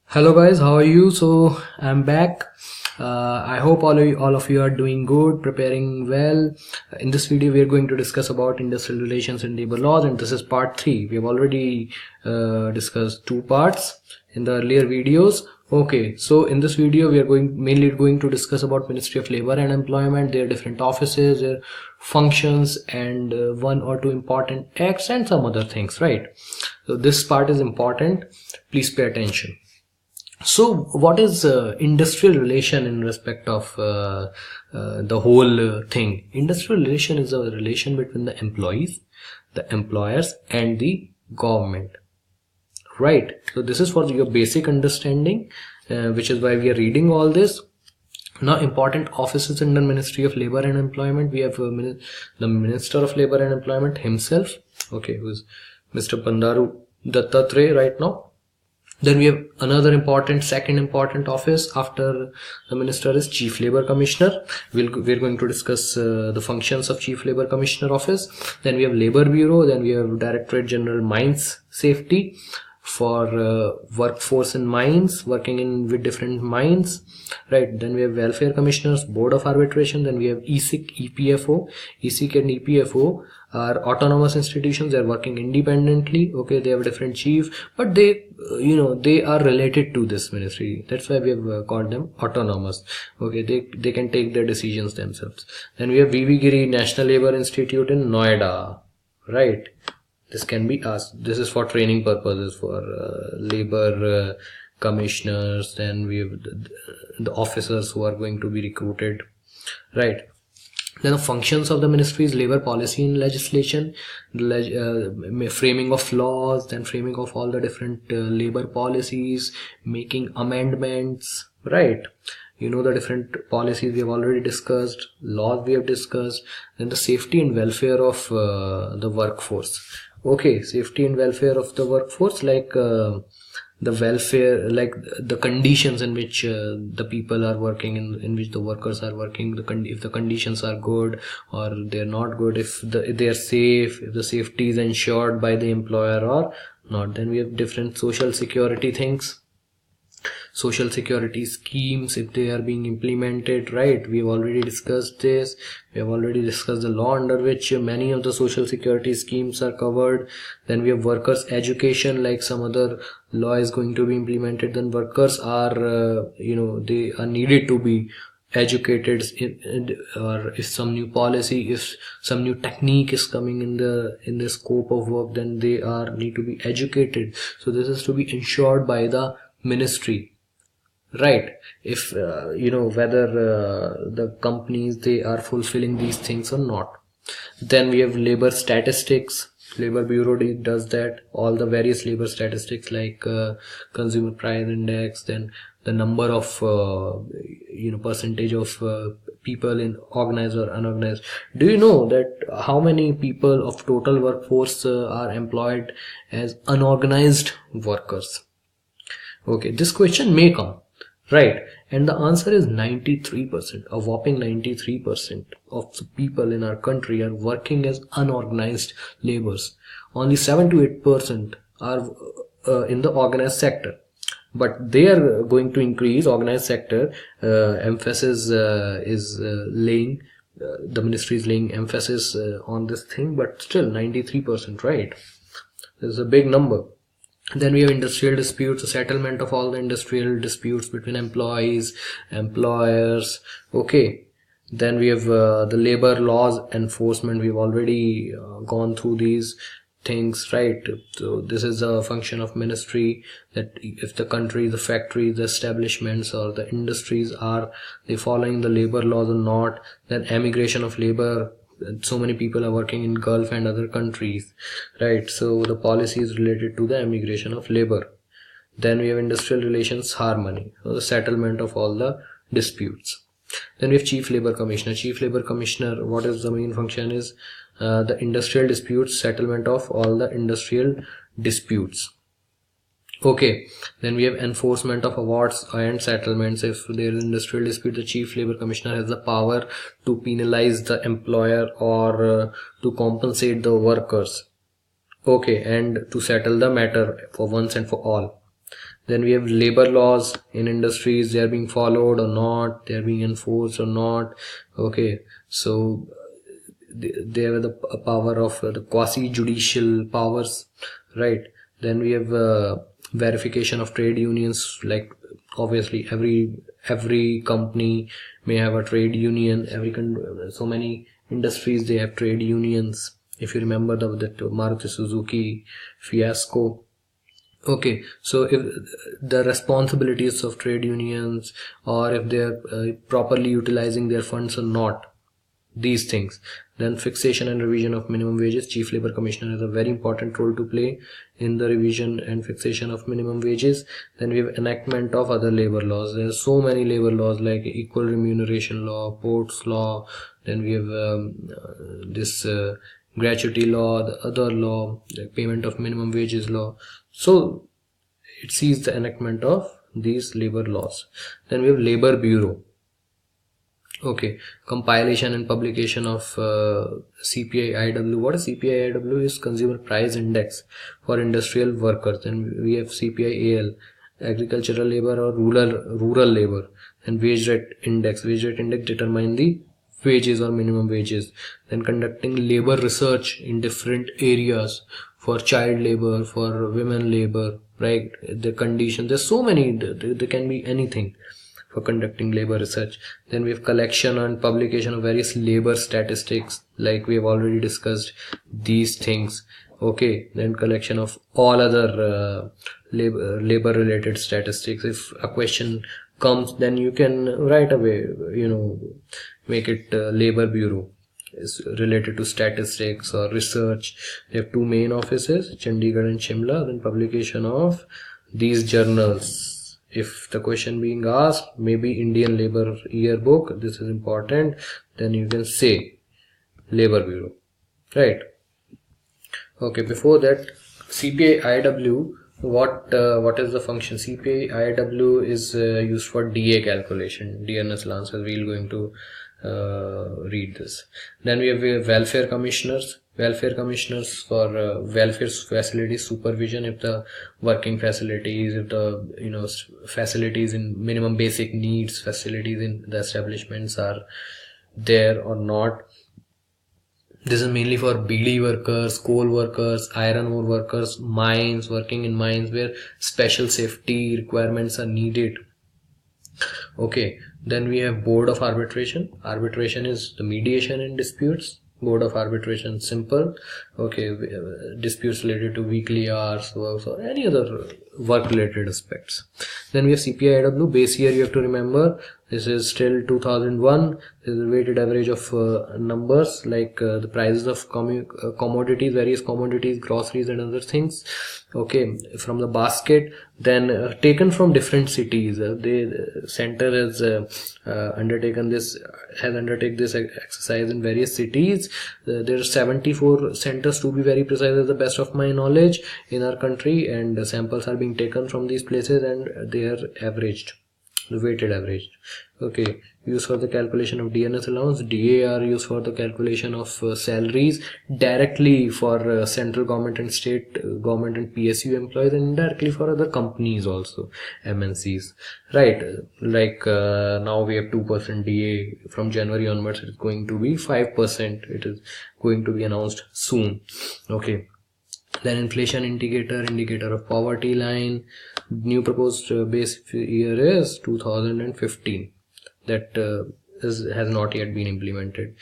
Hello guys, how are you? So I'm back. I hope all of you are doing good, preparing well. In this video, we are going to discuss about industrial relations and labor laws, and this is part 3. We have already discussed two parts in the earlier videos. Okay, so in this video, we are mainly going to discuss about Ministry of Labor and Employment, their different offices, their functions, and one or two important acts and some other things, right? So this part is important. Please pay attention. So what is industrial relation in respect of the whole thing? Industrial relation is a relation between the employees, the employers, and the government, right? So this is for your basic understanding, which is why we are reading all this. Now, important offices in the Ministry of Labor and Employment. We have the Minister of Labor and Employment himself, okay, who is Mr. Bandaru Dattatreya right now. Then we have another second important office after the minister is Chief Labor Commissioner. We're going to discuss the functions of Chief Labor Commissioner office. Then we have Labor Bureau. Then we have Directorate General Mines Safety for workforce in mines, working with different mines, right? Then we have Welfare Commissioners, Board of Arbitration. Then we have ESIC, EPFO. ESIC and EPFO are autonomous institutions. They are working independently. Okay, they have a different chief, but they are related to this ministry. That's why we have called them autonomous. Okay, they can take their decisions themselves. Then we have VV Giri National Labor Institute in Noida, right? This can be asked. This is for training purposes for labor commissioners. Then we have the officers who are going to be recruited, right? Then the functions of the ministry is labor policy and legislation, framing of laws, then framing of all the different labor policies, making amendments, right? You know, the different policies we have already discussed, laws we have discussed. Then the safety and welfare of the workforce. Okay, safety and welfare of the workforce, like the welfare, like the conditions in which the people are working, in which the workers are working, if the conditions are good or they're not good, if they are safe, if the safety is ensured by the employer or not. Then we have different social security things, social security schemes, if they are being implemented, right? We have already discussed this. We have already discussed the law under which many of the social security schemes are covered. Then we have workers education, like some other law is going to be implemented, then workers are they are needed to be educated, or if some new policy, if some new technique is coming in the scope of work, then they need to be educated. So this is to be ensured by the ministry, right? If whether the companies, they are fulfilling these things or not. Then we have labor statistics. Labor Bureau does that, all the various labor statistics, like consumer price index, then the number of percentage of people in organized or unorganized. Do you know that how many people of total workforce are employed as unorganized workers? Okay, this question may come, right? And the answer is 93%. A whopping 93% of the people in our country are working as unorganized laborers. Only 7 to 8% are in the organized sector. But they are going to increase. Organized sector emphasis is laying, the ministry is laying emphasis on this thing, but still 93%, right? This is a big number. Then we have industrial disputes, the settlement of all the industrial disputes between employees, employers. Okay. Then we have the labor laws enforcement. We've already gone through these things, right? So this is a function of ministry, that if the country, the factories, the establishments or the industries, are they following the labor laws or not. Then emigration of labor. So many people are working in Gulf and other countries, right? So the policy is related to the immigration of labor. Then we have industrial relations harmony, so the settlement of all the disputes. Then we have Chief Labor Commissioner. Chief Labor Commissioner, what is the main function is the industrial disputes, settlement of all the industrial disputes. Okay, then we have enforcement of awards and settlements. If there is industrial dispute, the Chief Labor Commissioner has the power to penalize the employer or to compensate the workers. Okay, and to settle the matter for once and for all. Then we have labor laws in industries, they are being followed or not, they are being enforced or not. Okay, so they have the power of the quasi-judicial powers, right? Then we have verification of trade unions. Like obviously every company may have a trade union. So many industries, they have trade unions. If you remember that Maruti Suzuki fiasco. Okay, so if the responsibilities of trade unions, or if they are properly utilizing their funds or not, these things. Then fixation and revision of minimum wages. Chief Labor Commissioner has a very important role to play in the revision and fixation of minimum wages. Then we have enactment of other labor laws. There are so many labor laws like equal remuneration law, ports law. Then we have this gratuity law, the other law, the payment of minimum wages law. So it sees the enactment of these labor laws. Then we have Labor Bureau. Okay, compilation and publication of CPI-IW. What is CPI-IW? Is Consumer Price Index for industrial workers. And we have CPI-AL, agricultural labor or rural labor. And wage rate index. Wage rate index determine the wages or minimum wages. Then conducting labor research in different areas for child labor, for women labor, right? The condition. There's so many. There can be anything for conducting labor research. Then we have collection and publication of various labor statistics, like we have already discussed these things. Okay, then collection of all other labor related statistics. If a question comes, then you can right away make it Labor Bureau. Is related to statistics or research. They have two main offices, Chandigarh and Shimla. Then publication of these journals. If the question being asked, maybe Indian Labor Yearbook, this is important, then you can say Labor Bureau, right? Okay, before that, CPI-IW, what is the function? CPI-IW is used for DA calculation, dearness allowance. We're going to read this. Then we have welfare commissioners for welfare facilities supervision. If the working facilities, if the facilities in minimum basic needs facilities in the establishments are there or not. This is mainly for BD workers, coal workers, iron ore workers, mines, working in mines where special safety requirements are needed. Okay, then we have Board of Arbitration. Arbitration is the mediation in disputes. Board of Arbitration, simple. Okay, disputes related to weekly hours, works, or any other work related aspects. Then we have CPI-IW. Base year you have to remember. This is still 2001. This is a weighted average of numbers like the prices of commodities, various commodities, groceries and other things. Okay, from the basket. Then taken from different cities. The center has undertaken this exercise in various cities. There are 74 centers to be very precise, at the best of my knowledge, in our country, and samples are being taken from these places and they are averaged, weighted average. Okay, used for the calculation of DNS allowance. DA are used for the calculation of salaries directly for central government and state government and PSU employees, and indirectly for other companies also, MNCs, right? Like now we have 2% DA. From January onwards it is going to be 5%. It is going to be announced soon. Okay, then inflation indicator of poverty line. New proposed base year is 2015. That has not yet been implemented.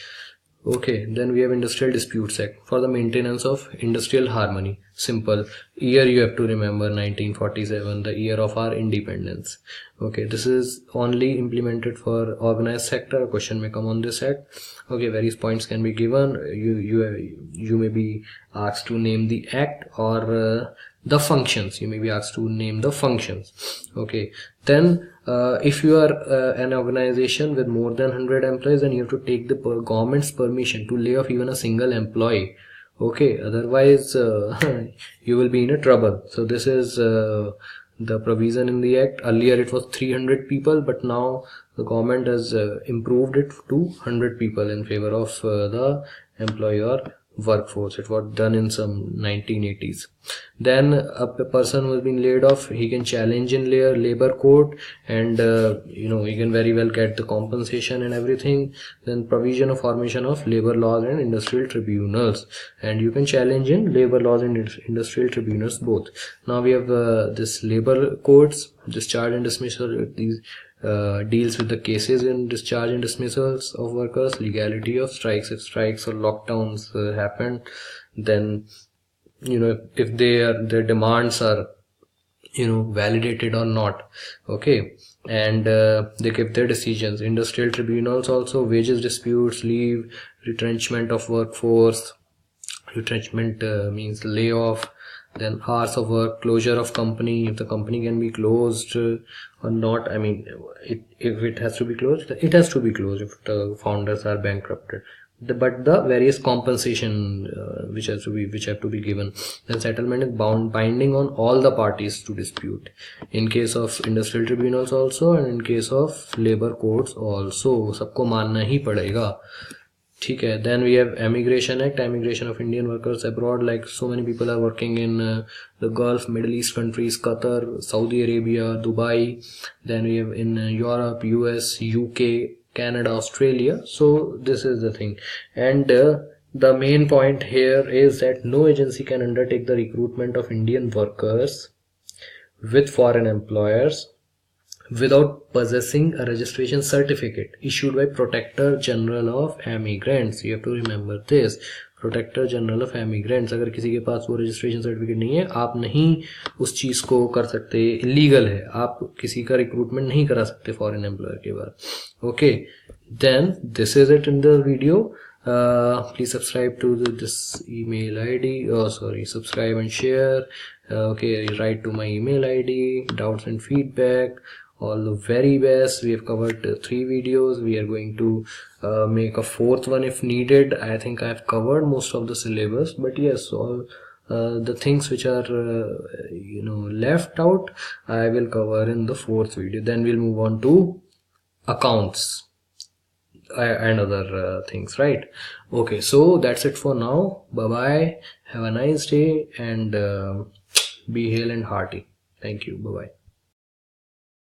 Okay, then we have Industrial Disputes Act for the maintenance of industrial harmony. Simple. Year you have to remember 1947, the year of our independence. Okay, this is only implemented for organized sector. A question may come on this act. Okay, various points can be given. You may be asked to name the act or the functions. You may be asked to name the functions. Okay, then if you are an organization with more than 100 employees, then you have to take the government's permission to lay off even a single employee. Okay, otherwise you will be in a trouble. So this is the provision in the act. Earlier it was 300 people, but now the government has improved it to 100 people in favor of the employee or workforce. It was done in some 1980s. Then a person who has been laid off, he can challenge in labor court, and he can very well get the compensation and everything. Then provision of formation of labor laws and industrial tribunals, and you can challenge in labor laws and industrial tribunals both. Now we have this labor courts, discharge and dismissal. These deals with the cases in discharge and dismissals of workers, legality of strikes, if strikes or lockdowns happen, then if their demands are validated or not. Okay, and they give their decisions. Industrial tribunals also, wages disputes, leave, retrenchment of workforce. Retrenchment means layoff. Then hours of work, closure of company, if the company can be closed or not. I mean, if it has to be closed, it has to be closed if the founders are bankrupted. But the various compensation which have to be given. Then settlement is binding on all the parties to dispute, in case of industrial tribunals also, and in case of labor courts also. सबको मानना ही पड़ेगा. ठीक है. Then we have Immigration Act, immigration of Indian workers abroad. Like so many people are working in the Gulf, Middle East countries, Qatar, Saudi Arabia, Dubai. Then we have in Europe, US, UK, Canada, Australia. So this is the thing. And the main point here is that no agency can undertake the recruitment of Indian workers with foreign employers without possessing a registration certificate issued by Protector General of Emigrants. You have to remember this. Protector General of Emigrants. अगर किसी के पास वो registration certificate नहीं है, आप नहीं उस चीज को कर सकते, illegal है, आप किसी का recruitment नहीं करा सकते foreign employer के बाद. Okay, then this is it in the video. Please subscribe to this email ID. Subscribe and share. Okay, write to my email ID. Doubts and feedback. All the very best. We have covered 3 videos. We are going to make a 4th one if needed. I think I have covered most of the syllabus, but yes, all the things which are left out, I will cover in the 4th video. Then we'll move on to accounts and other things, right? Okay, so that's it for now. Bye bye, have a nice day, and be hale and hearty. Thank you. Bye bye.